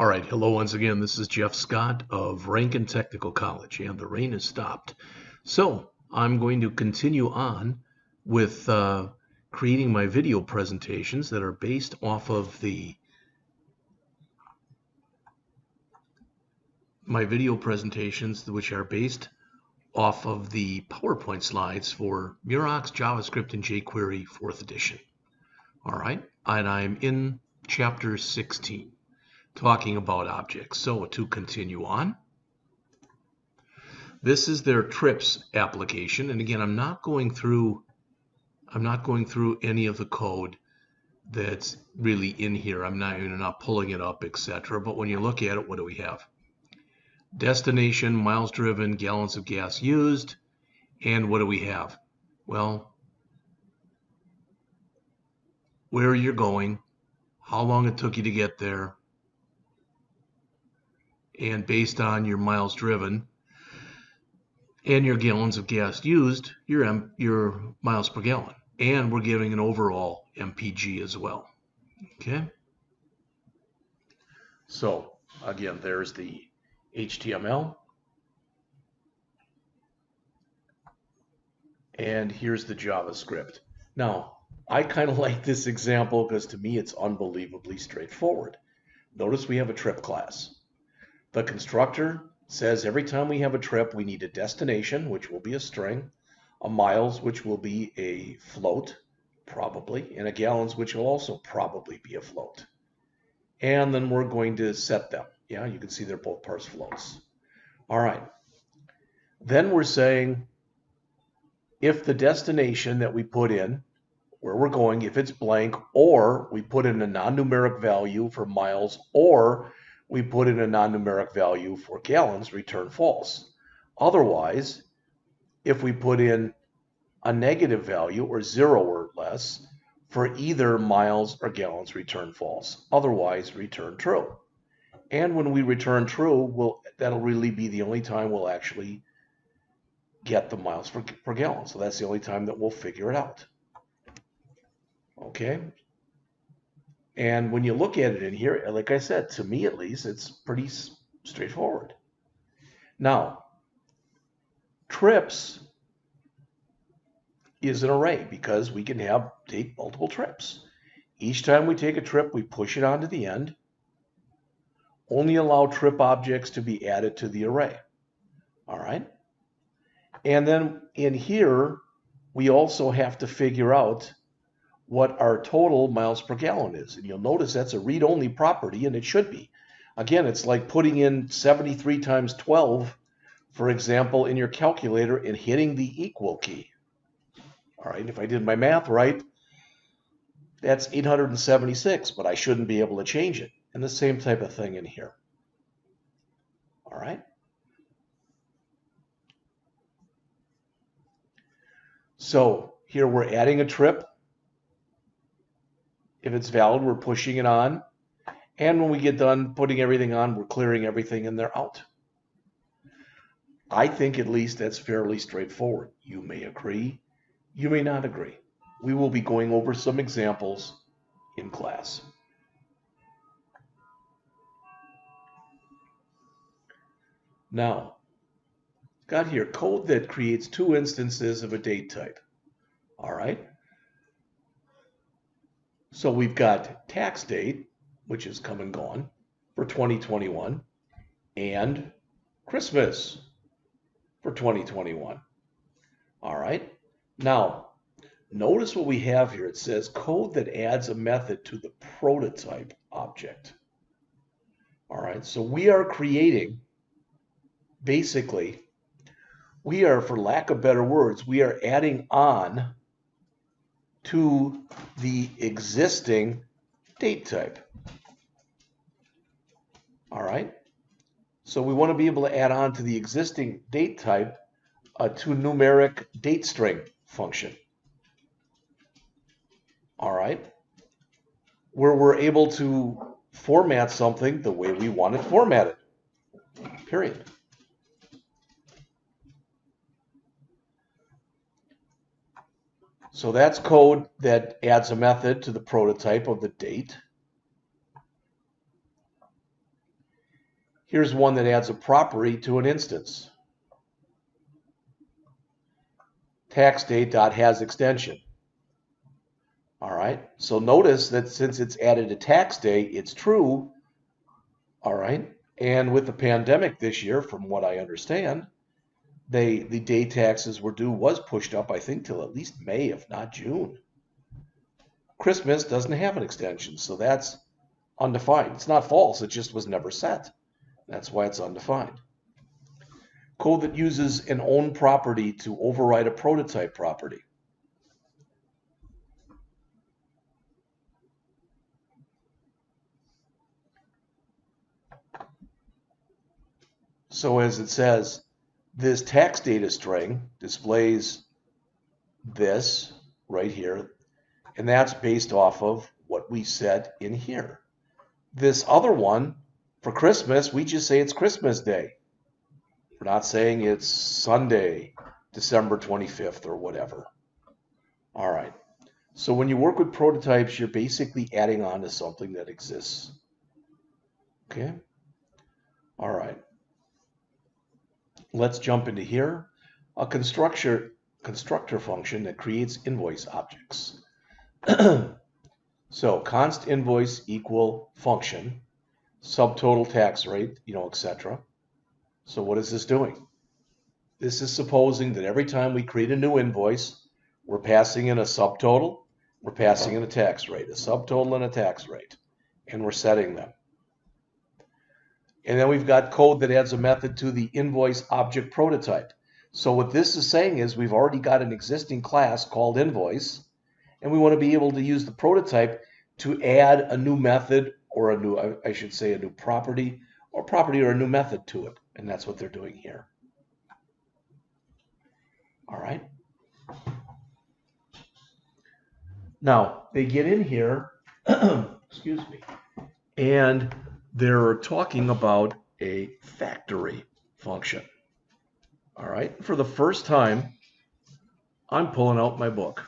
All right, hello once again. This is Jeff Scott of Rankin Technical College, and the rain has stopped. So I'm going to continue on with creating my video presentations that are based off of my video presentations, which are based off of the PowerPoint slides for Murox, JavaScript, and jQuery 4th edition. All right, and I'm in Chapter 16. Talking about objects. So to continue on, this is their trips application, and again, I'm not going through any of the code that's really in here. I'm not pulling it up, etc. But when you look at it, what do we have? Destination, miles driven, gallons of gas used, and what do we have? Well, where you're going, how long it took you to get there, and based on your miles driven and your gallons of gas used, your miles per gallon. And we're giving an overall MPG as well. Okay. So again, there's the HTML. And here's the JavaScript. Now, I kind of like this example because to me it's unbelievably straightforward. Notice we have a trip class. The constructor says every time we have a trip, we need a destination, which will be a string, a miles, which will be a float, probably, and a gallons, which will also probably be a float. And then we're going to set them. Yeah, you can see they're both parse floats. All right. Then we're saying if the destination that we put in, where we're going, if it's blank, or we put in a non-numeric value for miles, or we put in a non-numeric value for gallons, return false. Otherwise, if we put in a negative value or 0 or less for either miles or gallons, return false. Otherwise, return true. And when we return true, that'll really be the only time we'll actually get the miles per gallon. So that's the only time that we'll figure it out. Okay. And when you look at it in here, like I said, to me at least, it's pretty straightforward. Now, trips is an array because we can take multiple trips. Each time we take a trip, we push it onto the end. Only allow trip objects to be added to the array. All right. And then in here, we also have to figure out what our total miles per gallon is. And you'll notice that's a read-only property, and it should be. Again, it's like putting in 73 times 12, for example, in your calculator and hitting the equal key. All right, if I did my math right, that's 876, but I shouldn't be able to change it. And the same type of thing in here. All right. So here we're adding a trip. If it's valid, we're pushing it on. And when we get done putting everything on, we're clearing everything and they're out. I think at least that's fairly straightforward. You may agree, you may not agree. We will be going over some examples in class. Now, got here code that creates two instances of a date type. All right. So we've got tax date, which is come and gone for 2021, and Christmas for 2021. All right. Now, notice what we have here. It says code that adds a method to the prototype object. All right. So we are creating, basically, we are, for lack of better words, we are adding on to the existing date type. All right. So we want to be able to add on to the existing date type to numeric date string function. All right. Where we're able to format something the way we want it formatted. Period. So that's code that adds a method to the prototype of the date. Here's one that adds a property to an instance. TaxDate.has extension. All right, so notice that since it's added a tax day, it's true. All right, and with the pandemic this year, from what I understand, the day taxes were due was pushed up, I think, till at least May, if not June. Christmas doesn't have an extension, so that's undefined. It's not false, it just was never set. That's why it's undefined. Code that uses an own property to override a prototype property. So as it says, this tax data string displays this right here, and that's based off of what we set in here. This other one, for Christmas, we just say it's Christmas Day. We're not saying it's Sunday, December 25th or whatever. All right. So when you work with prototypes, you're basically adding on to something that exists. Okay. All right. Let's jump into here. A constructor function that creates invoice objects. So const invoice equal function, subtotal tax rate, etc. So what is this doing? This is supposing that every time we create a new invoice, we're passing in a subtotal, we're passing in a tax rate, a subtotal and a tax rate, and we're setting them. And then we've got code that adds a method to the invoice object prototype. So what this is saying is we've already got an existing class called invoice, and we want to be able to use the prototype to add a new method or a new property or a new method to it. And that's what they're doing here. All right. Now, they get in here, excuse me, and they're talking about a factory function. All right. For the first time, I'm pulling out my book.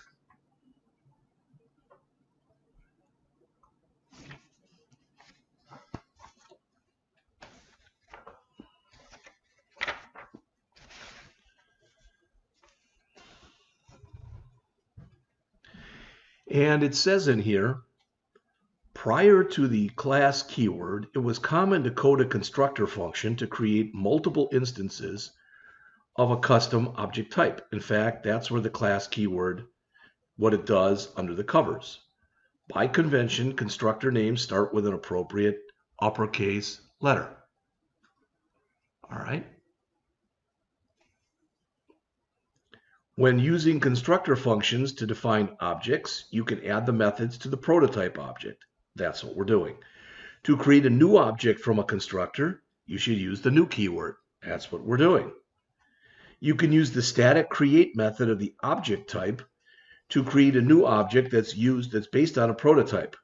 And it says in here, prior to the class keyword, it was common to code a constructor function to create multiple instances of a custom object type. In fact, that's where the class keyword, what it does under the covers. By convention, constructor names start with an appropriate uppercase letter. All right. When using constructor functions to define objects, you can add the methods to the prototype object. That's what we're doing. To create a new object from a constructor, you should use the new keyword. That's what we're doing. You can use the static create method of the object type to create a new object that's based on a prototype.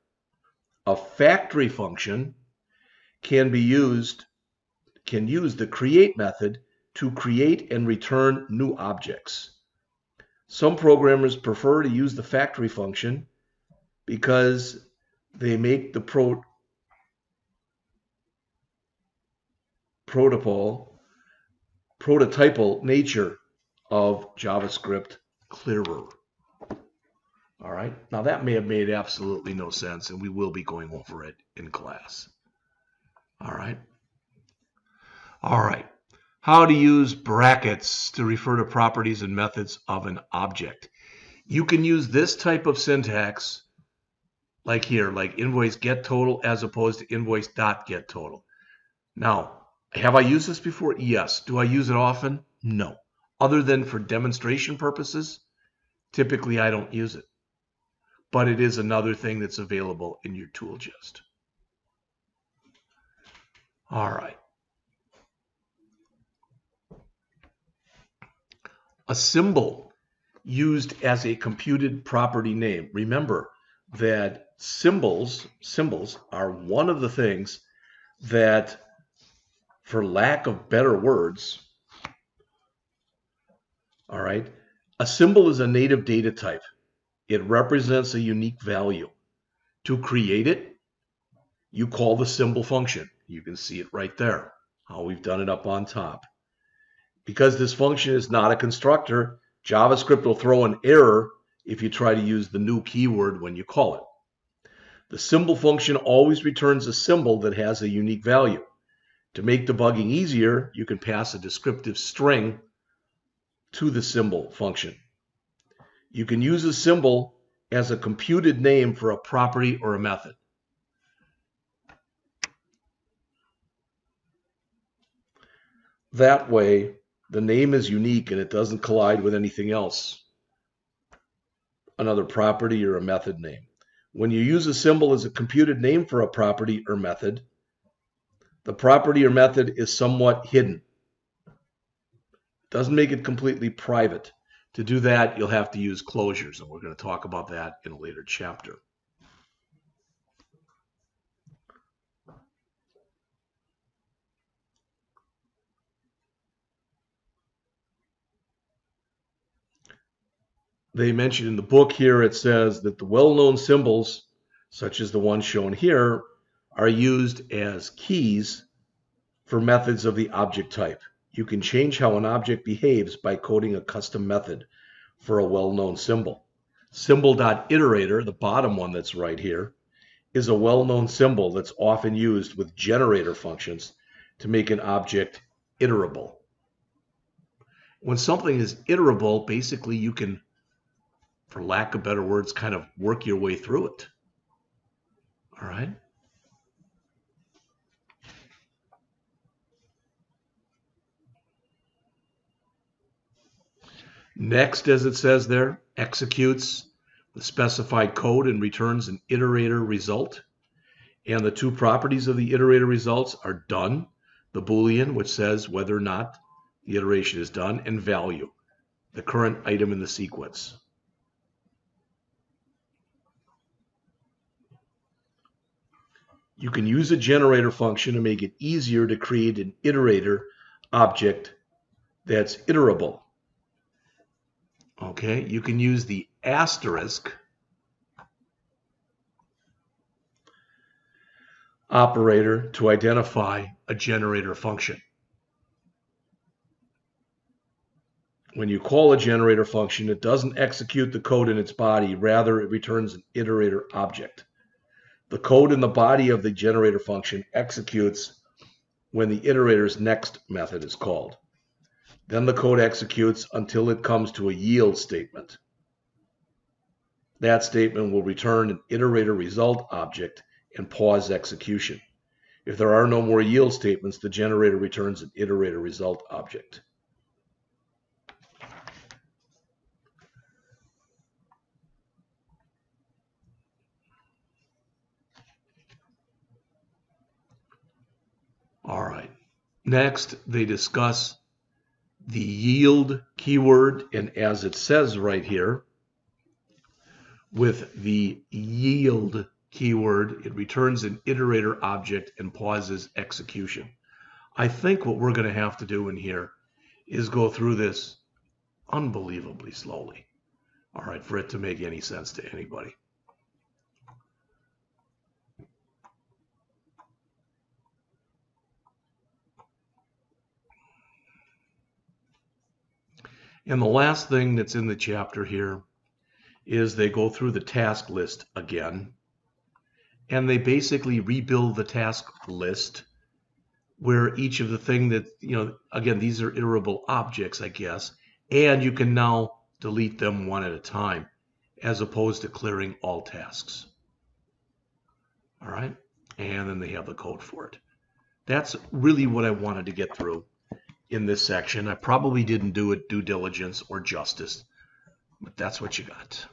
A factory function can use the create method to create and return new objects. Some programmers prefer to use the factory function because they make the prototypal nature of JavaScript clearer. All right. Now that may have made absolutely no sense, and we will be going over it in class. All right. All right. How to use brackets to refer to properties and methods of an object. You can use this type of syntax like here, like invoice get total as opposed to invoice dot get total. Now, have I used this before? Yes. Do I use it often? No. Other than for demonstration purposes, typically I don't use it. But it is another thing that's available in your tool chest. All right. A symbol used as a computed property name. Remember that symbols are one of the things that, for lack of better words, all right, a symbol is a native data type. It represents a unique value. To create it, you call the symbol function. You can see it right there. how we've done it up on top. Because this function is not a constructor, JavaScript will throw an error if you try to use the new keyword when you call it. The symbol function always returns a symbol that has a unique value. To make debugging easier, you can pass a descriptive string to the symbol function. You can use a symbol as a computed name for a property or a method. That way, the name is unique and it doesn't collide with anything else, another property or a method name. When you use a symbol as a computed name for a property or method, the property or method is somewhat hidden. It doesn't make it completely private. To do that, you'll have to use closures, and we're going to talk about that in a later chapter. They mentioned in the book here, it says that the well-known symbols, such as the one shown here, are used as keys for methods of the object type. You can change how an object behaves by coding a custom method for a well-known symbol. Symbol.iterator, the bottom one that's right here, is a well-known symbol that's often used with generator functions to make an object iterable. When something is iterable, basically you can, for lack of better words, kind of work your way through it. All right? Next, as it says there, executes the specified code and returns an iterator result. And the two properties of the iterator results are done, the Boolean, which says whether or not the iteration is done, and value, the current item in the sequence. You can use a generator function to make it easier to create an iterator object that's iterable. Okay, you can use the asterisk operator to identify a generator function. When you call a generator function, it doesn't execute the code in its body, rather it returns an iterator object. The code in the body of the generator function executes when the iterator's next method is called. Then the code executes until it comes to a yield statement. That statement will return an iterator result object and pause execution. If there are no more yield statements, the generator returns an iterator result object. All right. Next, they discuss the yield keyword, and as it says right here, with the yield keyword, it returns an iterator object and pauses execution. I think what we're going to have to do in here is go through this unbelievably slowly, all right, for it to make any sense to anybody. And the last thing that's in the chapter here is they go through the task list again, and they basically rebuild the task list where each of the thing that, again, these are iterable objects, I guess, and you can now delete them one at a time as opposed to clearing all tasks. All right, and then they have the code for it. That's really what I wanted to get through in this section. I probably didn't do it due diligence or justice, but that's what you got.